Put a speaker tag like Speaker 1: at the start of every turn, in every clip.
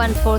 Speaker 1: 1/4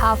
Speaker 1: ½